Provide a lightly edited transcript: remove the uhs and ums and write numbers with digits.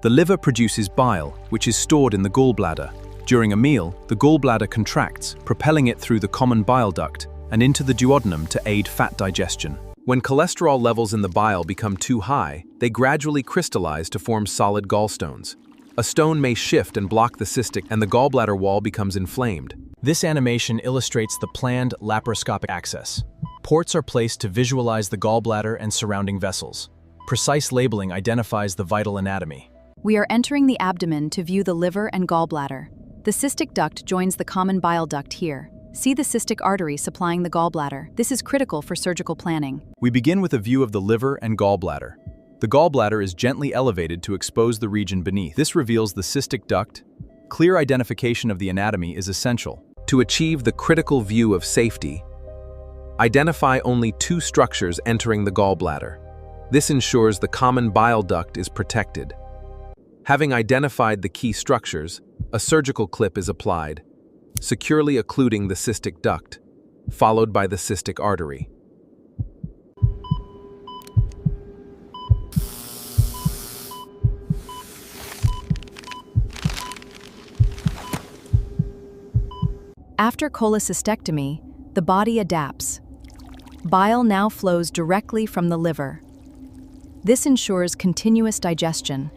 The liver produces bile, which is stored in the gallbladder. During a meal, the gallbladder contracts, propelling it through the common bile duct and into the duodenum to aid fat digestion. When cholesterol levels in the bile become too high, they gradually crystallize to form solid gallstones. A stone may shift and block the cystic, and the gallbladder wall becomes inflamed. This animation illustrates the planned laparoscopic access. Ports are placed to visualize the gallbladder and surrounding vessels. Precise labeling identifies the vital anatomy. We are entering the abdomen to view the liver and gallbladder. The cystic duct joins the common bile duct here. See the cystic artery supplying the gallbladder. This is critical for surgical planning. We begin with a view of the liver and gallbladder. The gallbladder is gently elevated to expose the region beneath. This reveals the cystic duct. Clear identification of the anatomy is essential. To achieve the critical view of safety, identify only 2 structures entering the gallbladder. This ensures the common bile duct is protected. Having identified the key structures, a surgical clip is applied, securely occluding the cystic duct, followed by the cystic artery. After cholecystectomy, the body adapts. Bile now flows directly from the liver. This ensures continuous digestion.